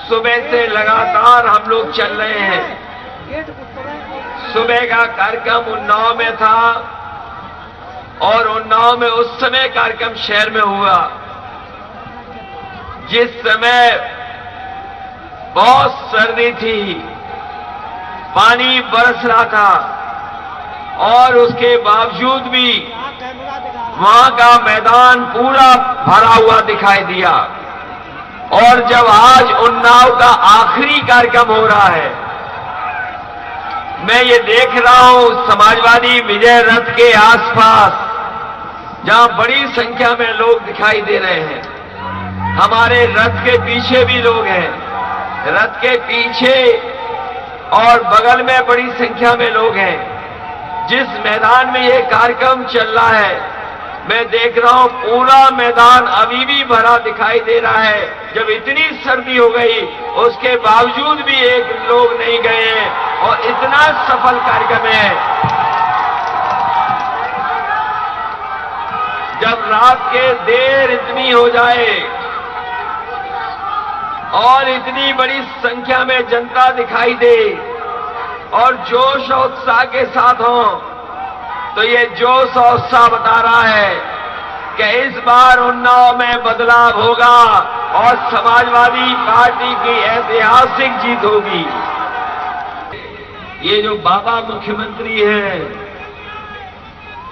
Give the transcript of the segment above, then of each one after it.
सुबह से लगातार हम लोग चल रहे हैं। सुबह का कार्यक्रम उन्नाव में था और उन्नाव में उस समय कार्यक्रम शहर में हुआ जिस समय बहुत सर्दी थी, पानी बरस रहा था और उसके बावजूद भी वहां का मैदान पूरा भरा हुआ दिखाई दिया। और जब आज उन्नाव का आखिरी कार्यक्रम हो रहा है, मैं ये देख रहा हूं समाजवादी विजय रथ के आसपास जहां बड़ी संख्या में लोग दिखाई दे रहे हैं। हमारे रथ के पीछे भी लोग हैं, रथ के पीछे और बगल में बड़ी संख्या में लोग हैं। जिस मैदान में ये कार्यक्रम चल रहा है, मैं देख रहा हूं पूरा मैदान अभी भी भरा दिखाई दे रहा है। जब इतनी सर्दी हो गई उसके बावजूद भी एक लोग नहीं गए हैं और इतना सफल कार्यक्रम है। जब रात के देर इतनी हो जाए और इतनी बड़ी संख्या में जनता दिखाई दे और जोश और उत्साह के साथ हो, तो ये जोश और उत्साह बता रहा है कि इस बार उन्नाव में बदलाव होगा और समाजवादी पार्टी की ऐतिहासिक जीत होगी। ये जो बाबा मुख्यमंत्री हैं,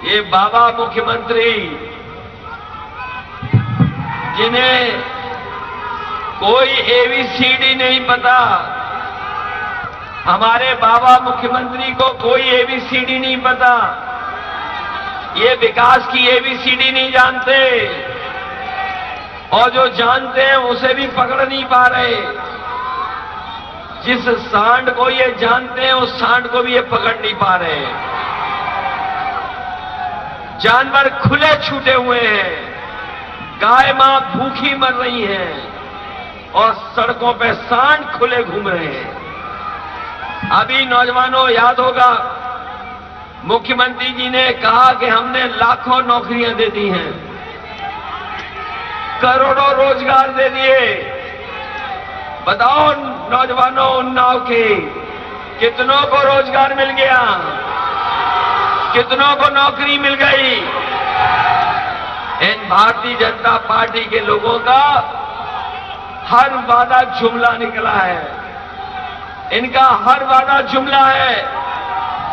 ये बाबा मुख्यमंत्री जिन्हें कोई एबीसीडी नहीं पता, हमारे बाबा मुख्यमंत्री को कोई एबीसीडी नहीं पता, ये विकास की एबीसीडी नहीं जानते और जो जानते हैं उसे भी पकड़ नहीं पा रहे। जिस सांड को ये जानते हैं उस सांड को भी ये पकड़ नहीं पा रहे। जानवर खुले छूटे हुए हैं, गाय मां भूखी मर रही है और सड़कों पे सांड खुले घूम रहे हैं। अभी नौजवानों याद होगा, मुख्यमंत्री जी ने कहा कि हमने लाखों नौकरियां दे दी हैं, करोड़ों रोजगार दे दिए। बताओ नौजवानों उन्नाव के कितनों को रोजगार मिल गया, कितनों को नौकरी मिल गई। इन भारतीय जनता पार्टी के लोगों का हर वादा जुमला निकला है, इनका हर वादा जुमला है।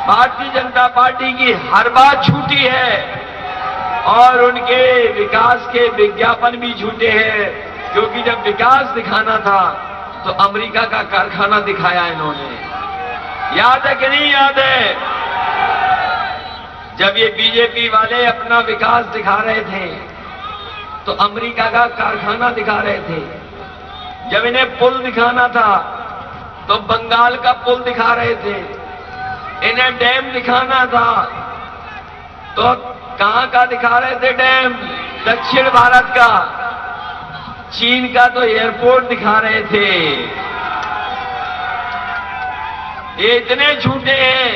भारतीय जनता पार्टी की हर बात झूठी है और उनके विकास के विज्ञापन भी झूठे हैं, क्योंकि जब विकास दिखाना था तो अमेरिका का कारखाना दिखाया इन्होंने। याद है कि नहीं याद है? जब ये बीजेपी वाले अपना विकास दिखा रहे थे तो अमेरिका का कारखाना दिखा रहे थे। जब इन्हें पुल दिखाना था तो बंगाल का पुल दिखा रहे थे। इन्हें डैम दिखाना था तो कहां का दिखा रहे थे डैम? दक्षिण भारत का। चीन का तो एयरपोर्ट दिखा रहे थे। ये इतने झूठे हैं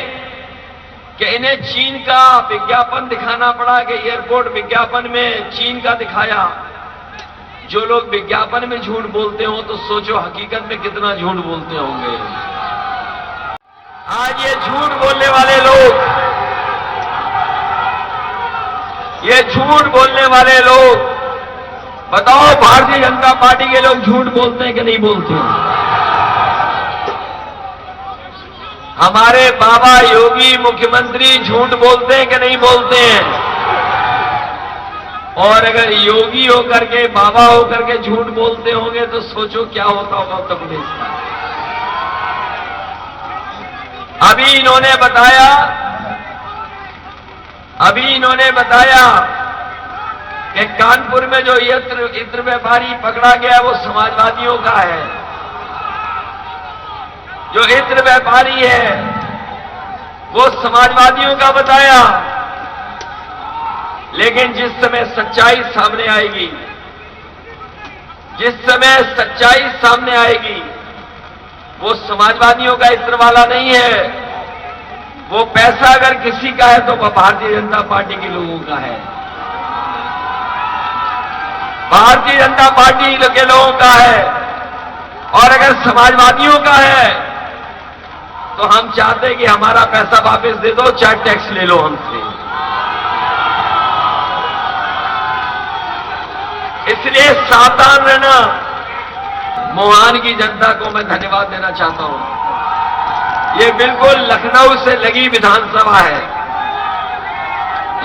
कि इन्हें चीन का विज्ञापन दिखाना पड़ा कि एयरपोर्ट विज्ञापन में चीन का दिखाया। जो लोग विज्ञापन में झूठ बोलते हो तो सोचो हकीकत में कितना झूठ बोलते होंगे। आज ये झूठ बोलने वाले लोग, ये झूठ बोलने वाले लोग, बताओ भारतीय जनता पार्टी के लोग झूठ बोलते हैं कि नहीं बोलते? हमारे बाबा योगी मुख्यमंत्री झूठ बोलते हैं कि नहीं बोलते हैं? और अगर योगी होकर के, बाबा होकर के झूठ बोलते होंगे तो सोचो क्या होता होगा उत्तर प्रदेश का। अभी इन्होंने बताया कि कानपुर में जो इत्र व्यापारी पकड़ा गया वो समाजवादियों का है। जो इत्र व्यापारी है वो समाजवादियों का बताया। लेकिन जिस समय सच्चाई सामने आएगी, जिस समय सच्चाई सामने आएगी, वो समाजवादियों का इत्र वाला नहीं है। वो पैसा अगर किसी का है तो वह भारतीय जनता पार्टी के लोगों का है। भारतीय जनता पार्टी के लोगों का है और अगर समाजवादियों का है तो हम चाहते हैं कि हमारा पैसा वापस दे दो, चाहे टैक्स ले लो हमसे। इसलिए सावधान रहना। मोहान की जनता को मैं धन्यवाद देना चाहता हूं। ये बिल्कुल लखनऊ से लगी विधानसभा है,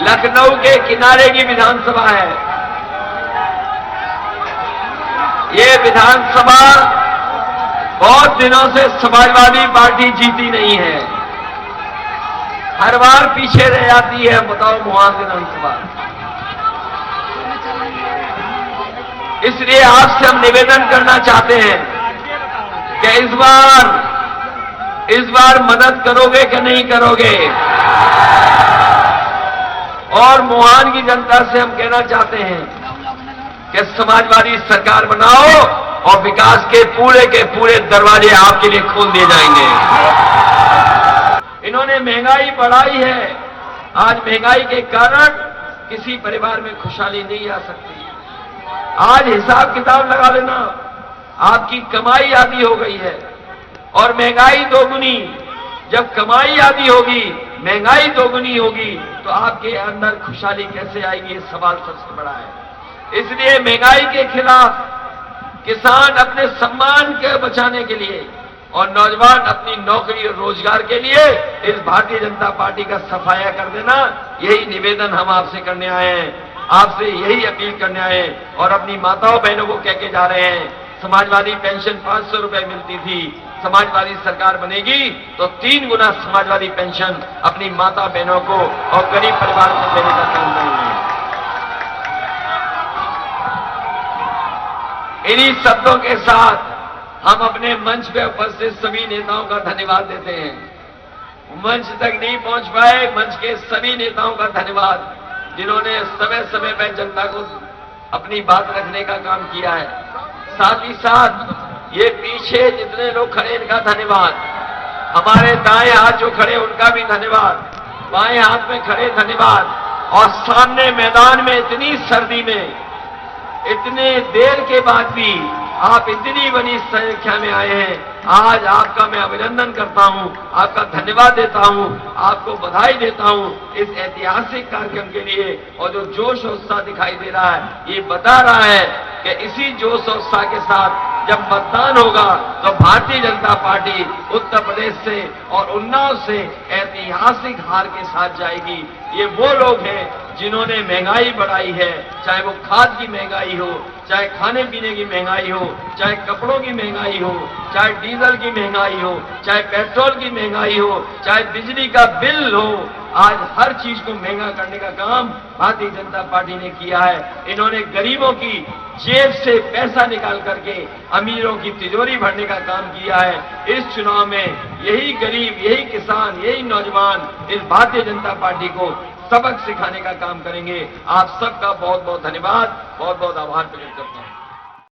लखनऊ के किनारे की विधानसभा है। ये विधानसभा बहुत दिनों से समाजवादी पार्टी जीती नहीं है, हर बार पीछे रह जाती है। बताओ मोहान विधानसभा। इसलिए आपसे हम निवेदन करना चाहते हैं कि इस बार मदद करोगे कि नहीं करोगे। और मोहान की जनता से हम कहना चाहते हैं कि समाजवादी सरकार बनाओ और विकास के पूरे दरवाजे आपके लिए खोल दिए जाएंगे। इन्होंने महंगाई बढ़ाई है। आज महंगाई के कारण किसी परिवार में खुशहाली नहीं आ सकती। आज हिसाब किताब लगा लेना, आपकी कमाई आधी हो गई है और महंगाई दोगुनी। जब कमाई आधी होगी, महंगाई दोगुनी होगी, तो आपके अंदर खुशहाली कैसे आएगी, ये सवाल सबसे बड़ा है। इसलिए महंगाई के खिलाफ किसान अपने सम्मान के बचाने के लिए और नौजवान अपनी नौकरी और रोजगार के लिए इस भारतीय जनता पार्टी का सफाया कर देना, यही निवेदन हम आपसे करने आए हैं। आपसे यही अपील करने आए और अपनी माताओं बहनों को कह के जा रहे हैं, समाजवादी पेंशन 500 रुपए मिलती थी, समाजवादी सरकार बनेगी तो 3 गुना समाजवादी पेंशन अपनी माता बहनों को और गरीब परिवार को देने का काम करेंगे। इन्हीं शब्दों के साथ हम अपने मंच पे उपस्थित सभी नेताओं का धन्यवाद देते हैं। मंच तक नहीं पहुंच पाए, मंच के सभी नेताओं का धन्यवाद, जिन्होंने समय समय पर जनता को अपनी बात रखने का काम किया है। साथ ही साथ ये पीछे जितने लोग खड़े, इनका धन्यवाद। हमारे दाएं हाथ जो खड़े उनका भी धन्यवाद, बाएं हाथ में खड़े धन्यवाद, और सामने मैदान में इतनी सर्दी में इतने देर के बाद भी आप इतनी बड़ी संख्या में आए हैं। आज आपका मैं अभिनंदन करता हूं, आपका धन्यवाद देता हूं, आपको बधाई देता हूं इस ऐतिहासिक कार्यक्रम के लिए। और जो जोश और उत्साह दिखाई दे रहा है, ये बता रहा है कि इसी जोश और उत्साह के साथ जब मतदान होगा तो भारतीय जनता पार्टी उत्तर प्रदेश से और उन्नाव से ऐतिहासिक हार के साथ जाएगी। ये वो लोग हैं जिन्होंने महंगाई बढ़ाई है, चाहे वो खाद की महंगाई हो, चाहे खाने पीने की महंगाई हो, चाहे कपड़ों की महंगाई हो, चाहे डीजल की महंगाई हो, चाहे पेट्रोल की महंगाई हो, चाहे बिजली का बिल हो। आज हर चीज को महंगा करने का काम भारतीय जनता पार्टी ने किया है। इन्होंने गरीबों की जेब से पैसा निकाल करके अमीरों की तिजोरी भरने का काम किया है। इस चुनाव में यही गरीब, यही किसान, यही नौजवान इस भारतीय जनता पार्टी को सबक सिखाने का काम करेंगे। आप सबका बहुत बहुत धन्यवाद, बहुत बहुत आभार प्रकट करता हूं।